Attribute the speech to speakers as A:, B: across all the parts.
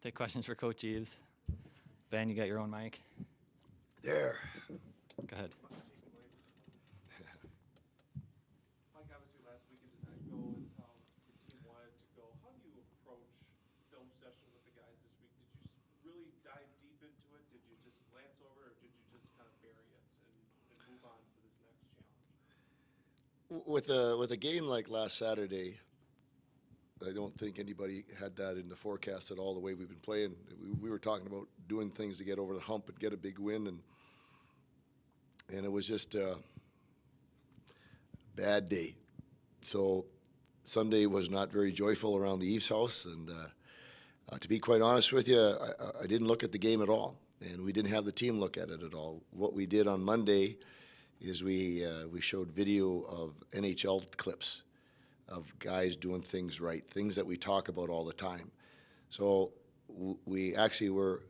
A: Take questions for Coach Eaves. Ben, you got your own mic.
B: There.
A: Go ahead.
C: Mike, obviously last weekend did not go as how the team wanted to go. How do you approach film session with the guys this week? Did you really dive deep into it? Did you just glance over it, or did you just kind of bury it and move on to this next challenge?
B: With a game like last Saturday, I don't think anybody had that in the forecast at all, the way we've been playing. We were talking about doing things to get over the hump and get a big win, and it was just a bad day. So Sunday was not very joyful around the Eaves house, and to be quite honest with you, I didn't look at the game at all, and we didn't have the team look at it at all. What we did on Monday is we showed video of NHL clips of guys doing things right, things that we talk about all the time. So we actually were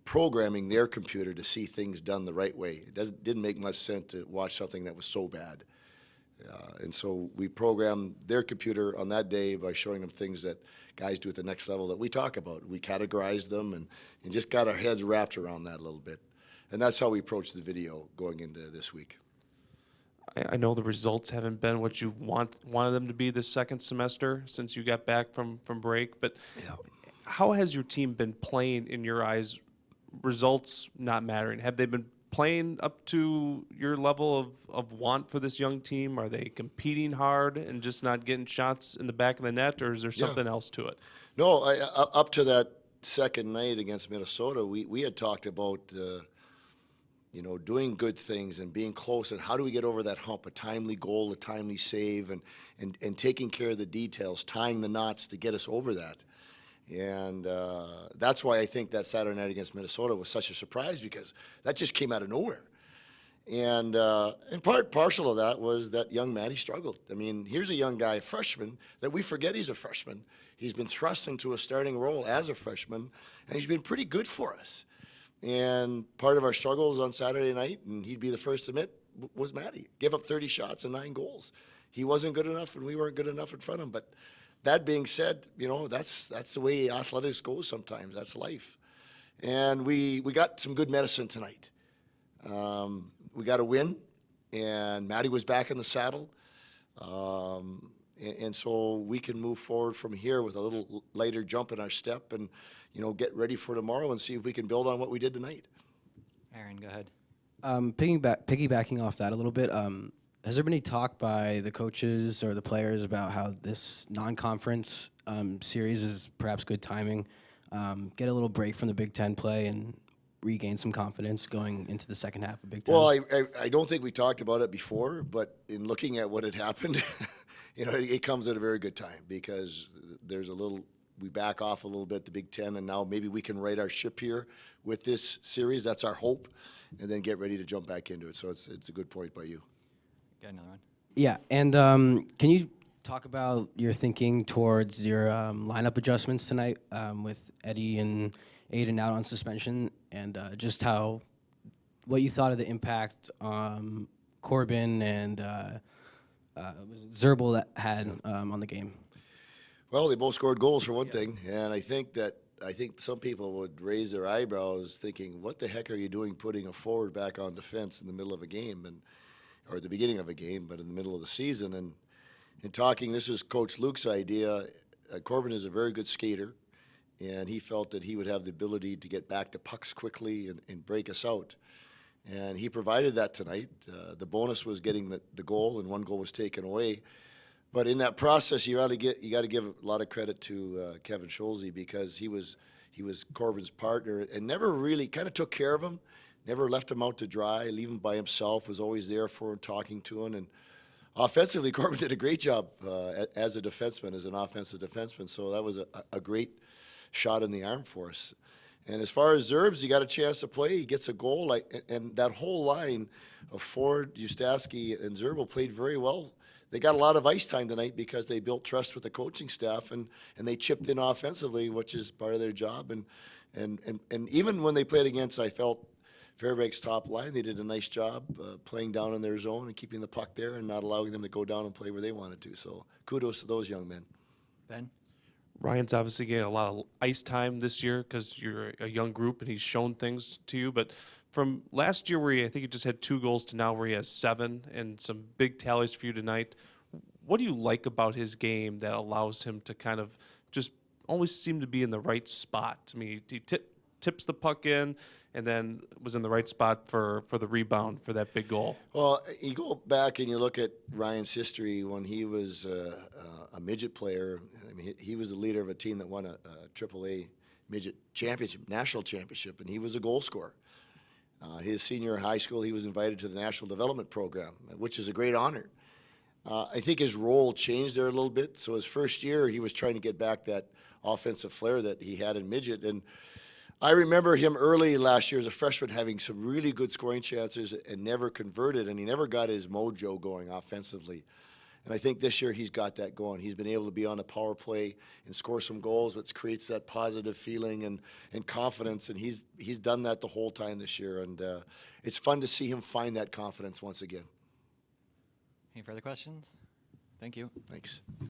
B: programming their computer to see things done the right way. It didn't make much sense to watch something that was so bad. And so we programmed their computer on that day by showing them things that guys do at the next level that we talk about. We categorized them and just got our heads wrapped around that a little bit. And that's how we approached the video going into this week.
D: I know the results haven't been what you wanted them to be this second semester since you got back from break, but
B: Yeah.
D: how has your team been playing in your eyes, results not mattering? Have they been playing up to your level of want for this young team? Are they competing hard and just not getting shots in the back of the net, or is there something else to it?
B: No, up to that second night against Minnesota, we had talked about doing good things and being close, and how do we get over that hump, a timely goal, a timely save, and taking care of the details, tying the knots to get us over that. And that's why I think that Saturday night against Minnesota was such a surprise, because that just came out of nowhere. And partial of that was that young Matty struggled. I mean, here's a young guy, a freshman, that we forget he's a freshman. He's been thrust into a starting role as a freshman, and he's been pretty good for us. And part of our struggles on Saturday night, and he'd be the first to admit, was Matty. Gave up 30 shots and 9 goals. He wasn't good enough, and we weren't good enough in front of him. But that being said, that's the way athletics goes sometimes. That's life. And we got some good medicine tonight. We got a win, and Matty was back in the saddle. And so we can move forward from here with a little lighter jump in our step and, get ready for tomorrow and see if we can build on what we did tonight.
A: Aaron, go ahead.
E: Piggybacking off that a little bit, has there been any talk by the coaches or the players about how this non-conference series is perhaps good timing, get a little break from the Big Ten play and regain some confidence going into the second half of Big Ten?
B: Well, I don't think we talked about it before, but in looking at what had happened, it comes at a very good time, because we back off a little bit, the Big Ten, and now maybe we can right our ship here with this series. That's our hope, and then get ready to jump back into it. So it's a good point by you.
A: Got another one.
E: Yeah, and can you talk about your thinking towards your lineup adjustments tonight with Eddie and Aiden out on suspension, and just what you thought of the impact Corbin and Zerbal that had on the game?
B: Well, they both scored goals for one thing, and I think some people would raise their eyebrows thinking, what the heck are you doing putting a forward back on defense in the middle of a game, or at the beginning of a game, but in the middle of the season? And in talking, this was Coach Luke's idea. Corbin is a very good skater, and he felt that he would have the ability to get back to pucks quickly and break us out. And he provided that tonight. The bonus was getting the goal, and one goal was taken away. But in that process, you got to give a lot of credit to Kevin Scholze, because he was Corbin's partner and never really kind of took care of him, never left him out to dry, leave him by himself, was always there for him, talking to him. And offensively, Corbin did a great job as a defenseman, as an offensive defenseman. So that was a great shot in the arm for us. And as far as Zerbs, he got a chance to play. He gets a goal, and that whole line of Ford, Ustaski, and Zerbal played very well. They got a lot of ice time tonight because they built trust with the coaching staff, and they chipped in offensively, which is part of their job. And even when they played against, I felt, Fairbank's top line, they did a nice job playing down in their zone and keeping the puck there and not allowing them to go down and play where they wanted to. So kudos to those young men.
A: Ben?
D: Ryan's obviously getting a lot of ice time this year because you're a young group and he's shown things to you. But from last year, where I think he just had 2 goals, to now where he has 7 and some big tallies for you tonight, what do you like about his game that allows him to kind of just always seem to be in the right spot? I mean, he tips the puck in and then was in the right spot for the rebound for that big goal.
B: Well, you go back and you look at Ryan's history when he was a midget player. I mean, he was the leader of a team that won a AAA midget championship, national championship, and he was a goal scorer. His senior year of high school, he was invited to the National Development Program, which is a great honor. I think his role changed there a little bit. So his first year, he was trying to get back that offensive flair that he had in midget. And I remember him early last year as a freshman having some really good scoring chances and never converted, and he never got his mojo going offensively. And I think this year he's got that going. He's been able to be on the power play and score some goals, which creates that positive feeling and confidence. And he's done that the whole time this year. And it's fun to see him find that confidence once again.
A: Any further questions? Thank you.
B: Thanks.